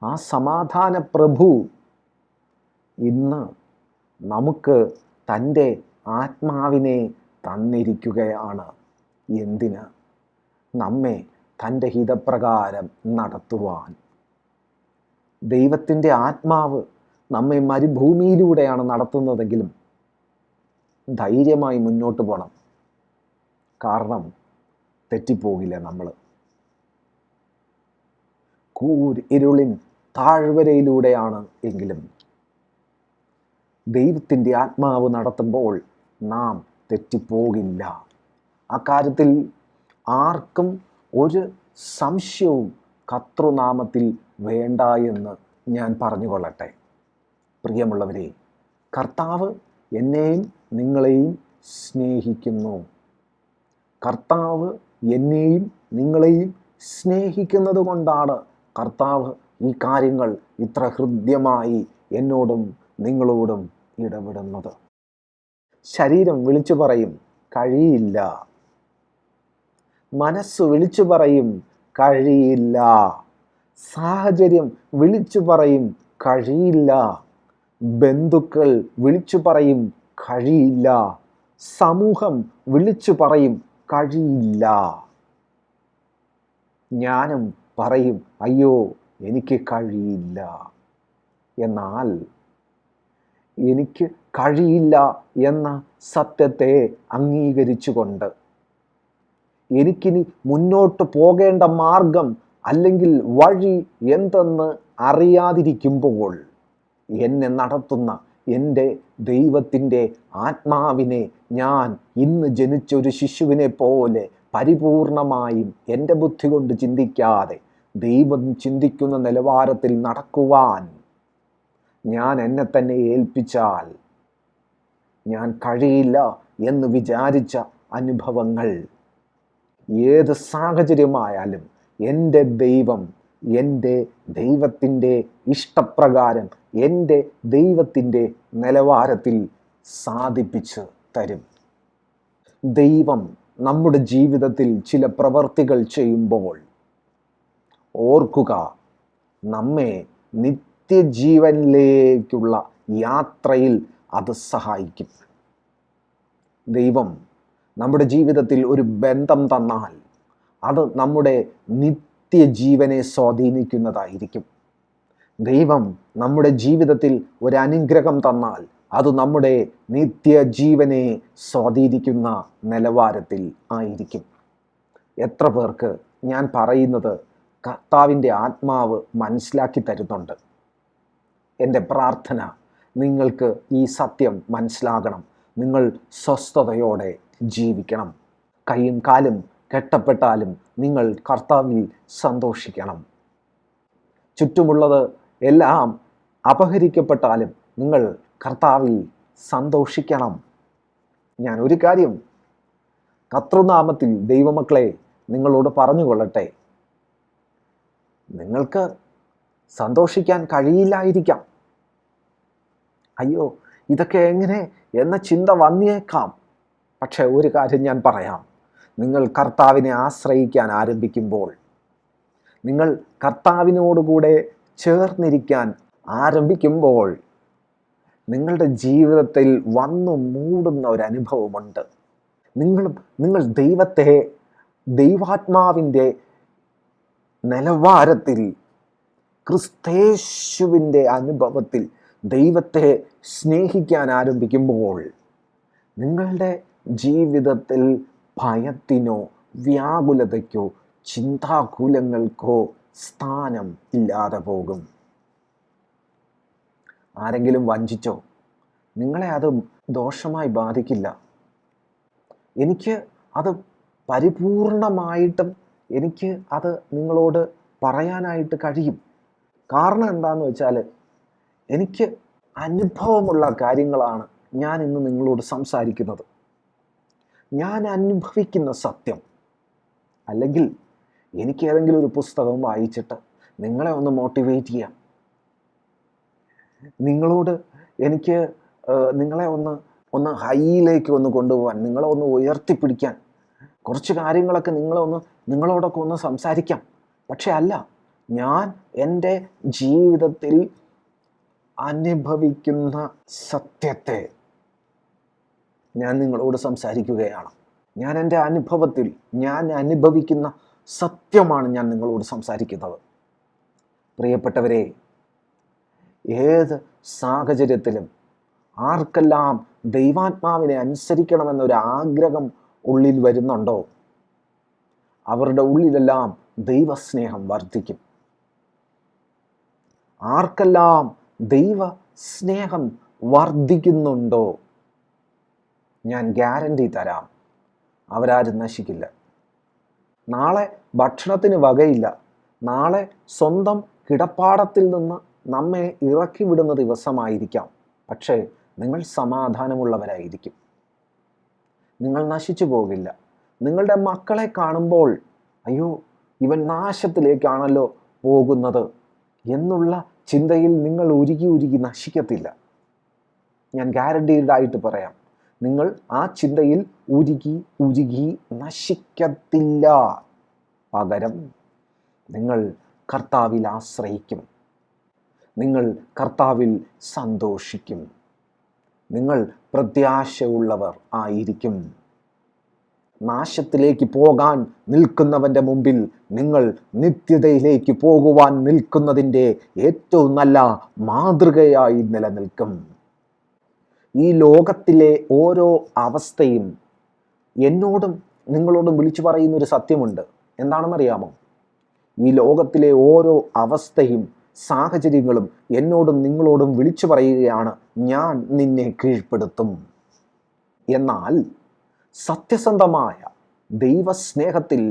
ആ സമാധാന പ്രഭു ഇന്ന് നമുക്ക് തൻ്റെ ആത്മാവിനെ തന്നിരിക്കുകയാണ്. എന്തിന്? നമ്മെ തൻ്റെ ഹിതപ്രകാരം നടത്തുവാൻ. ദൈവത്തിൻ്റെ ആത്മാവ് നമ്മെ മരുഭൂമിയിലൂടെയാണ് നടത്തുന്നതെങ്കിലും ധൈര്യമായി മുന്നോട്ട് പോകണം. കാരണം തെറ്റിപ്പോകില്ല നമ്മൾ. ഇരുളിൻ താഴ്വരയിലൂടെയാണ് എങ്കിലും ദൈവത്തിൻ്റെ ആത്മാവ് നടത്തുമ്പോൾ നാം തെറ്റിപ്പോകില്ല. അക്കാര്യത്തിൽ ആർക്കും ഒരു സംശയവും കർത്തൃനാമത്തിൽ വേണ്ട എന്ന് ഞാൻ പറഞ്ഞുകൊള്ളട്ടെ. പ്രിയമുള്ളവരെ, കർത്താവ് എന്നെയും നിങ്ങളെയും സ്നേഹിക്കുന്നു. കർത്താവ് എന്നെയും നിങ്ങളെയും സ്നേഹിക്കുന്നത് കൊണ്ടാണ് കർത്താവ് ഈ കാര്യങ്ങൾ ഇത്ര ഹൃദ്യമായി എന്നോടും നിങ്ങളോടും ഇടപെടുന്നത്. ശരീരം വിളിച്ചു പറയും കഴിയില്ല, മനസ്സ് വിളിച്ചു പറയും കഴിയില്ല, സാഹചര്യം വിളിച്ചു പറയും കഴിയില്ല, ബന്ധുക്കൾ വിളിച്ചു പറയും കഴിയില്ല, സമൂഹം വിളിച്ചു പറയും കഴിയില്ല. ഞാനും പറയും അയ്യോ എനിക്ക് കഴിയില്ല. എന്നാൽ എനിക്ക് കഴിയില്ല എന്ന സത്യത്തെ അംഗീകരിച്ചുകൊണ്ട് എനിക്കിനി മുന്നോട്ട് പോകേണ്ട മാർഗം അല്ലെങ്കിൽ വഴി എന്തെന്ന് അറിയാതിരിക്കുമ്പോൾ എന്നെ നടത്തുന്ന എൻ്റെ ദൈവത്തിൻ്റെ ആത്മാവിനെ ഞാൻ ഇന്ന് ജനിച്ചൊരു ശിശുവിനെ പോലെ പരിപൂർണമായും എൻ്റെ ബുദ്ധി കൊണ്ട് ചിന്തിക്കാതെ ദൈവം ചിന്തിക്കുന്ന നിലവാരത്തിൽ നടക്കുവാൻ ഞാൻ എന്നെ തന്നെ ഏൽപ്പിച്ചാൽ ഞാൻ കഴിയില്ല എന്ന് വിചാരിച്ച അനുഭവങ്ങൾ ഏത് സാഹചര്യമായാലും എൻ്റെ ദൈവം എൻ്റെ ദൈവത്തിൻ്റെ ഇഷ്ടപ്രകാരം എൻ്റെ ദൈവത്തിൻ്റെ നിലവാരത്തിൽ സാധിപ്പിച്ച് തരും. ദൈവം നമ്മുടെ ജീവിതത്തിൽ ചില പ്രവർത്തികൾ ചെയ്യുമ്പോൾ ഓർക്കുക, നമ്മെ നിത്യജീവനിലേക്കുള്ള യാത്രയിൽ അത് സഹായിക്കും. ദൈവം നമ്മുടെ ജീവിതത്തിൽ ഒരു ബന്ധം തന്നാൽ അത് നമ്മുടെ നിത്യജീവനെ സ്വാധീനിക്കുന്നതായിരിക്കും. ദൈവം നമ്മുടെ ജീവിതത്തിൽ ഒരു അനുഗ്രഹം തന്നാൽ അത് നമ്മുടെ നിത്യജീവനെ സ്വാധീനിക്കുന്ന നിലവാരത്തിൽ ആയിരിക്കും. എത്ര പേർക്ക് ഞാൻ പറയുന്നത് കർത്താവിൻ്റെ ആത്മാവ് മനസ്സിലാക്കി തരുന്നുണ്ട്? എൻ്റെ പ്രാർത്ഥന നിങ്ങൾക്ക് ഈ സത്യം മനസ്സിലാകണം. നിങ്ങൾ സ്വസ്ഥതയോടെ ജീവിക്കണം. കൈയും കാലും കെട്ടപ്പെട്ടാലും നിങ്ങൾ കർത്താവിൽ സന്തോഷിക്കണം. ചുറ്റുമുള്ളത് എല്ലാം അപഹരിക്കപ്പെട്ടാലും നിങ്ങൾ കർത്താവിൽ സന്തോഷിക്കണം. ഞാൻ ഒരു കാര്യം കർത്തൃനാമത്തിൽ ദൈവമക്കളെ നിങ്ങളോട് പറഞ്ഞുകൊള്ളട്ടെ. നിങ്ങൾക്ക് സന്തോഷിക്കാൻ കഴിയില്ലായിരിക്കാം. അയ്യോ ഇതൊക്കെ എങ്ങനെ എന്ന ചിന്ത വന്നേക്കാം. പക്ഷെ ഒരു കാര്യം ഞാൻ പറയാം, നിങ്ങൾ കർത്താവിനെ ആശ്രയിക്കാൻ ആരംഭിക്കുമ്പോൾ, നിങ്ങൾ കർത്താവിനോടുകൂടെ ചേർന്നിരിക്കാൻ ആരംഭിക്കുമ്പോൾ നിങ്ങളുടെ ജീവിതത്തിൽ വന്നു മൂടുന്ന ഒരനുഭവമുണ്ട്. നിങ്ങൾ ദൈവത്തെ ദൈവാത്മാവിൻ്റെ നിലവാരത്തിൽ ക്രിസ്തേശുവിൻ്റെ അനുഭവത്തിൽ ദൈവത്തെ സ്നേഹിക്കാൻ ആരംഭിക്കുമ്പോൾ നിങ്ങളുടെ ജീവിതത്തിൽ ഭയത്തിനോ വ്യാകുലതയ്ക്കോ ചിന്താകുലങ്ങൾക്കോ സ്ഥാനം ഇല്ലാതെ പോകും. ആരെങ്കിലും വഞ്ചിച്ചോ നിങ്ങളെ അത് ദോഷമായി ബാധിക്കില്ല. എനിക്ക് അത് പരിപൂർണമായിട്ടും എനിക്ക് അത് നിങ്ങളോട് പറയാനായിട്ട് കഴിയും. കാരണം എന്താണെന്ന് വെച്ചാൽ എനിക്ക് അനുഭവമുള്ള കാര്യങ്ങളാണ് ഞാൻ ഇന്ന് നിങ്ങളോട് സംസാരിക്കുന്നത്. ഞാൻ അനുഭവിക്കുന്ന സത്യം. അല്ലെങ്കിൽ എനിക്ക് ഏതെങ്കിലും ഒരു പുസ്തകം വായിച്ചിട്ട് നിങ്ങളെ ഒന്ന് മോട്ടിവേറ്റ് ചെയ്യാം, നിങ്ങളോട് എനിക്ക് നിങ്ങളെ ഒന്ന് ഹൈയിലേക്ക് ഒന്ന് കൊണ്ടുപോകാൻ, നിങ്ങളെ ഒന്ന് ഉയർത്തിപ്പിടിക്കാൻ കുറച്ച് കാര്യങ്ങളൊക്കെ നിങ്ങളോടൊക്കെ ഒന്ന് സംസാരിക്കാം. പക്ഷെ അല്ല, ഞാൻ എൻ്റെ ജീവിതത്തിൽ അനുഭവിക്കുന്ന സത്യത്തെ ഞാൻ നിങ്ങളോട് സംസാരിക്കുകയാണ്. ഞാൻ എൻ്റെ അനുഭവത്തിൽ ഞാൻ അനുഭവിക്കുന്ന സത്യമാണ് ഞാൻ നിങ്ങളോട് സംസാരിക്കുന്നത്. പ്രിയപ്പെട്ടവരെ, ഏത് സാഹചര്യത്തിലും ആർക്കെല്ലാം ദൈവാത്മാവിനെ അനുസരിക്കണമെന്നൊരു ആഗ്രഹം ഉള്ളിൽ വരുന്നുണ്ടോ, അവരുടെ ഉള്ളിലെല്ലാം ദൈവസ്നേഹം വർദ്ധിക്കും. ആർക്കെല്ലാം ദൈവസ്നേഹം വർദ്ധിക്കുന്നുണ്ടോ, ഞാൻ ഗ്യാരണ്ടി തരാം, അവരാരും നശിക്കില്ല. നാളെ ഭക്ഷണത്തിന് വകയില്ല, നാളെ സ്വന്തം കിടപ്പാടത്തിൽ നിന്ന് നമ്മെ ഇറക്കി വിടുന്ന ദിവസമായിരിക്കാം. പക്ഷേ നിങ്ങൾ സമാധാനമുള്ളവരായിരിക്കും. നിങ്ങൾ നശിച്ചു പോകില്ല. നിങ്ങളുടെ മക്കളെ കാണുമ്പോൾ അയ്യോ, ഇവൻ നാശത്തിലേക്കാണല്ലോ പോകുന്നത് എന്നുള്ള ചിന്തയിൽ നിങ്ങൾ ഉരുകി നശിക്കത്തില്ല. ഞാൻ ഗ്യാരണ്ടീഡായിട്ട് പറയാം, നിങ്ങൾ ആ ചിന്തയിൽ ഉരുകി നശിക്കത്തില്ല. പകരം നിങ്ങൾ കർത്താവിൽ ആശ്രയിക്കും, നിങ്ങൾ കർത്താവിൽ സന്തോഷിക്കും, നിങ്ങൾ പ്രത്യാശയുള്ളവർ ആയിരിക്കും. നാശത്തിലേക്ക് പോകാൻ നിൽക്കുന്നവൻ്റെ മുമ്പിൽ നിങ്ങൾ നിത്യതയിലേക്ക് പോകുവാൻ നിൽക്കുന്നതിൻ്റെ ഏറ്റവും നല്ല മാതൃകയായി നിലനിൽക്കും. ഈ ലോകത്തിലെ ഓരോ അവസ്ഥയും എന്നോടും നിങ്ങളോടും വിളിച്ചു പറയുന്നൊരു സത്യമുണ്ട്. എന്താണെന്നറിയാമോ? ഈ ലോകത്തിലെ ഓരോ അവസ്ഥയും സാഹചര്യങ്ങളും എന്നോടും നിങ്ങളോടും വിളിച്ചു പറയുകയാണ്, ഞാൻ നിന്നെ കീഴ്പ്പെടുത്തും. എന്നാൽ സത്യസന്ധമായ ദൈവസ്നേഹത്തിൽ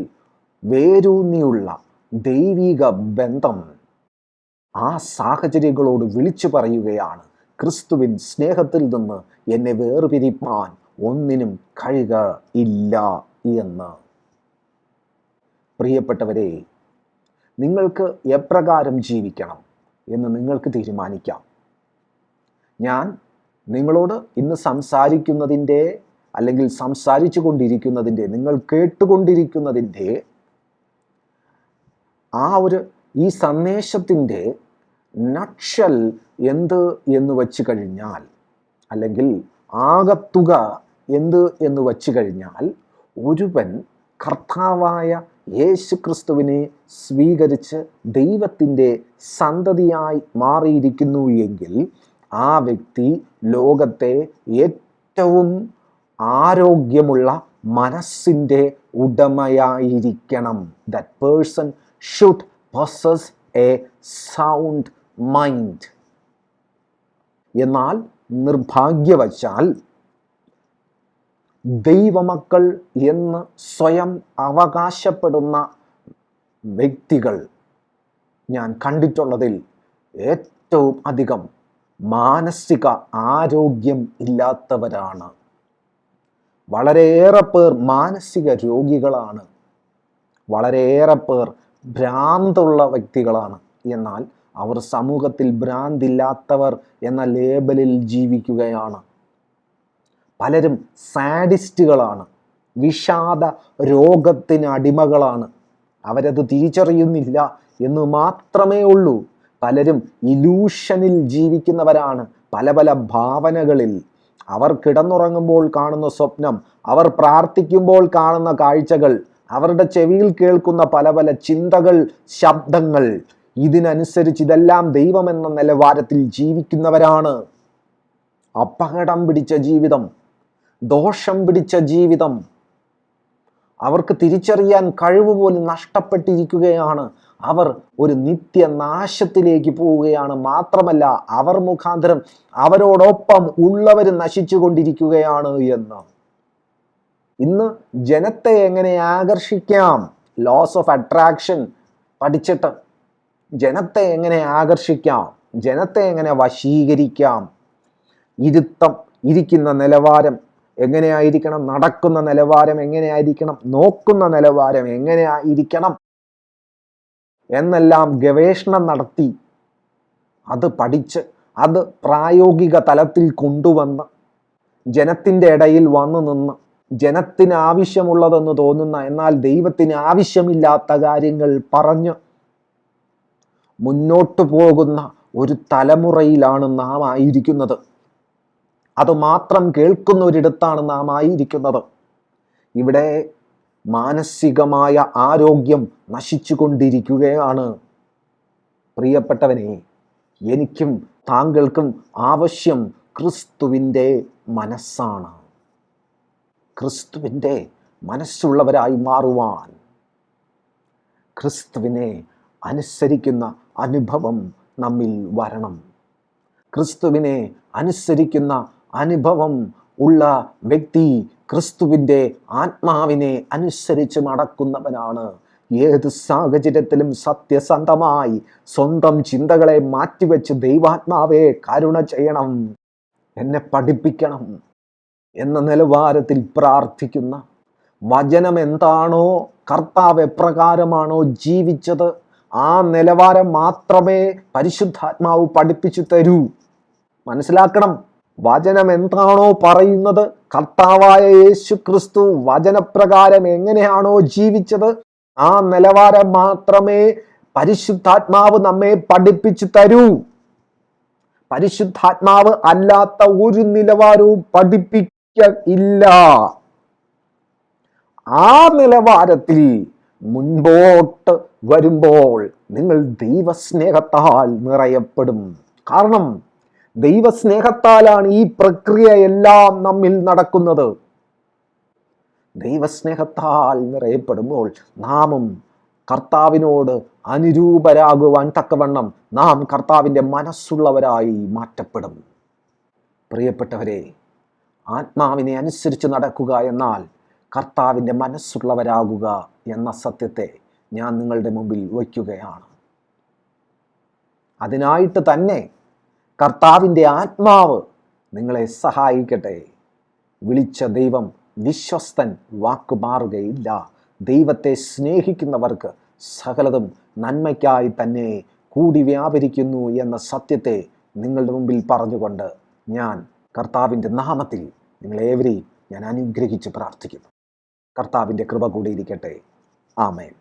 വേരൂന്നിയുള്ള ദൈവിക ബന്ധം ആ സാഹചര്യങ്ങളോട് വിളിച്ചു പറയുകയാണ്, ക്രിസ്തുവിൻ സ്നേഹത്തിൽ നിന്ന് എന്നെ വേർപിരിപ്പാൻ ഒന്നിനും കഴിയുകയില്ല എന്ന്. പ്രിയപ്പെട്ടവരെ, നിങ്ങൾക്ക് എപ്രകാരം ജീവിക്കണം എന്ന് നിങ്ങൾക്ക് തീരുമാനിക്കാം. ഞാൻ നിങ്ങളോട് ഇന്ന് സംസാരിക്കുന്നതിൻ്റെ അല്ലെങ്കിൽ സംസാരിച്ചു കൊണ്ടിരിക്കുന്നതിൻ്റെ, നിങ്ങൾ കേട്ടുകൊണ്ടിരിക്കുന്നതിൻ്റെ ഈ സന്ദേശത്തിൻ്റെ നട്ഷൽ എന്ത് എന്ന് വച്ചു കഴിഞ്ഞാൽ, അല്ലെങ്കിൽ ആകത്തുക എന്ത് എന്ന് വച്ചു കഴിഞ്ഞാൽ, ഒരുവൻ കർത്താവായ യേശു ക്രിസ്തുവിനെ സ്വീകരിച്ച് ദൈവത്തിൻ്റെ സന്തതിയായി മാറിയിരിക്കുന്നു എങ്കിൽ ആ വ്യക്തി ലോകത്തെ ഏറ്റവും ആരോഗ്യമുള്ള മനസ്സിൻ്റെ ഉടമയായിരിക്കണം. That person should possess a sound mind. എന്നാൽ നിർഭാഗ്യവശാൽ ദൈവമക്കൾ എന്ന് സ്വയം അവകാശപ്പെടുന്ന വ്യക്തികൾ ഞാൻ കണ്ടിട്ടുള്ളതിൽ ഏറ്റവും അധികം മാനസിക ആരോഗ്യം ഇല്ലാത്തവരാണ്. വളരെയേറെ പേർ മാനസിക രോഗികളാണ്, വളരെയേറെ പേർ ഭ്രാന്തുള്ള വ്യക്തികളാണ്. എന്നാൽ അവർ സമൂഹത്തിൽ ഭ്രാന്തില്ലാത്തവർ എന്ന ലേബലിൽ ജീവിക്കുകയാണ്. പലരും സാഡിസ്റ്റുകളാണ്, വിഷാദ രോഗത്തിന് അടിമകളാണ്. അവരത് തിരിച്ചറിയുന്നില്ല എന്ന് മാത്രമേ ഉള്ളൂ. പലരും ഇലൂഷനിൽ ജീവിക്കുന്നവരാണ്, പല പല ഭാവനകളിൽ. അവർ കിടന്നുറങ്ങുമ്പോൾ കാണുന്ന സ്വപ്നം, അവർ പ്രാർത്ഥിക്കുമ്പോൾ കാണുന്ന കാഴ്ചകൾ, അവരുടെ ചെവിയിൽ കേൾക്കുന്ന പല പല ചിന്തകൾ, ശബ്ദങ്ങൾ, ഇതിനനുസരിച്ച് ഇതെല്ലാം ദൈവമെന്ന നിലവാരത്തിൽ ജീവിക്കുന്നവരാണ്. അപകടം പിടിച്ച ജീവിതം, ദോഷം പിടിച്ച ജീവിതം. അവർക്ക് തിരിച്ചറിയാൻ കഴിവ് പോലും നഷ്ടപ്പെട്ടിരിക്കുകയാണ്. അവർ ഒരു നിത്യനാശത്തിലേക്ക് പോവുകയാണ്. മാത്രമല്ല, അവർ മുഖാന്തരം അവരോടൊപ്പം ഉള്ളവർ നശിച്ചു കൊണ്ടിരിക്കുകയാണ് എന്ന്. ഇന്ന് ജനത്തെ എങ്ങനെ ആകർഷിക്കാം, ലോസ് ഓഫ് അട്രാക്ഷൻ പഠിച്ചിട്ട് ജനത്തെ എങ്ങനെ ആകർഷിക്കാം, ജനത്തെ എങ്ങനെ വശീകരിക്കാം, ഇരിക്കുന്ന നിലവാരം എങ്ങനെയായിരിക്കണം, നടക്കുന്ന നിലവാരം എങ്ങനെയായിരിക്കണം, നോക്കുന്ന നിലവാരം എങ്ങനെയായിരിക്കണം എന്നെല്ലാം ഗവേഷണം നടത്തി അത് പഠിച്ച് അത് പ്രായോഗിക തലത്തിൽ കൊണ്ടുവന്ന് ജനത്തിൻ്റെ ഇടയിൽ വന്നു നിന്ന് ജനത്തിന് ആവശ്യമുള്ളതെന്ന് തോന്നുന്ന, എന്നാൽ ദൈവത്തിന് ആവശ്യമില്ലാത്ത കാര്യങ്ങൾ പറഞ്ഞ് മുന്നോട്ട് പോകുന്ന ഒരു തലമുറയിലാണ് നാം ആയിരിക്കുന്നത്. അതുമാത്രം കേൾക്കുന്ന ഒരിടത്താണ് നാം ആയിരിക്കുന്നത്. ഇവിടെ മാനസികമായ ആരോഗ്യം നശിച്ചു കൊണ്ടിരിക്കുകയാണ്. പ്രിയപ്പെട്ടവനെ, എനിക്കും താങ്കൾക്കും ആവശ്യം ക്രിസ്തുവിൻ്റെ മനസ്സാണ്. ക്രിസ്തുവിൻ്റെ മനസ്സുള്ളവരായി മാറുവാൻ ക്രിസ്തുവിനെ അനുസരിക്കുന്ന അനുഭവം നമ്മിൽ വരണം. ക്രിസ്തുവിനെ അനുസരിക്കുന്ന അനുഭവം ഉള്ള വ്യക്തി ക്രിസ്തുവിൻ്റെ ആത്മാവിനെ അനുസരിച്ച് നടക്കുന്നവനാണ്. ഏത് സാഹചര്യത്തിലും സത്യസന്ധമായി സ്വന്തം ചിന്തകളെ മാറ്റിവെച്ച് ദൈവാത്മാവേ കരുണ ചെയ്യണം, എന്നെ പഠിപ്പിക്കണം എന്ന നിലവാരത്തിൽ പ്രാർത്ഥിക്കുന്ന, വചനം എന്താണോ, കർത്താവ് എപ്രകാരമാണോ ജീവിച്ചത്, ആ നിലവാരം മാത്രമേ പരിശുദ്ധാത്മാവ് പഠിപ്പിച്ചു തരൂ. മനസ്സിലാക്കണം, വചനം എന്താണോ പറയുന്നത്, കർത്താവായ യേശു ക്രിസ്തു വചനപ്രകാരം എങ്ങനെയാണോ ജീവിച്ചത്, ആ നിലവാരം മാത്രമേ പരിശുദ്ധാത്മാവ് നമ്മെ പഠിപ്പിച്ചു തരൂ. പരിശുദ്ധാത്മാവ് അല്ലാത്ത ഒരു നിലവാരവും പഠിപ്പിക്കില്ല. ആ നിലവാരത്തിൽ മുൻപോട്ട് വരുമ്പോൾ നിങ്ങൾ ദൈവസ്നേഹത്താൽ നിറയപ്പെടും. കാരണം ദൈവസ്നേഹത്താലാണ് ഈ പ്രക്രിയ എല്ലാം നമ്മിൽ നടക്കുന്നത്. ദൈവസ്നേഹത്താൽ നിറയപ്പെടുമ്പോൾ നാമും കർത്താവിനോട് അനുരൂപരാകുവാൻ തക്കവണ്ണം നാം കർത്താവിൻ്റെ മനസ്സുള്ളവരായി മാറ്റപ്പെടും. പ്രിയപ്പെട്ടവരെ, ആത്മാവിനെ അനുസരിച്ച് നടക്കുക എന്നാൽ കർത്താവിൻ്റെ മനസ്സുള്ളവരാകുക എന്ന സത്യത്തെ ഞാൻ നിങ്ങളുടെ മുമ്പിൽ വയ്ക്കുകയാണ്. അതിനായിട്ട് തന്നെ കർത്താവിൻ്റെ ആത്മാവ് നിങ്ങളെ സഹായിക്കട്ടെ. വിളിച്ച ദൈവം വിശ്വസ്തൻ, വാക്കുമാറുകയില്ല. ദൈവത്തെ സ്നേഹിക്കുന്നവർക്ക് സകലതും നന്മയ്ക്കായി തന്നെ കൂടി വ്യാപരിക്കുന്നു എന്ന സത്യത്തെ നിങ്ങളുടെ മുമ്പിൽ പറഞ്ഞുകൊണ്ട് ഞാൻ കർത്താവിൻ്റെ നാമത്തിൽ നിങ്ങളേവരെയും ഞാൻ അനുഗ്രഹിച്ച് പ്രാർത്ഥിക്കുന്നു. കർത്താവിൻ്റെ കൃപ കൂടിയിരിക്കട്ടെ. ആമേൻ.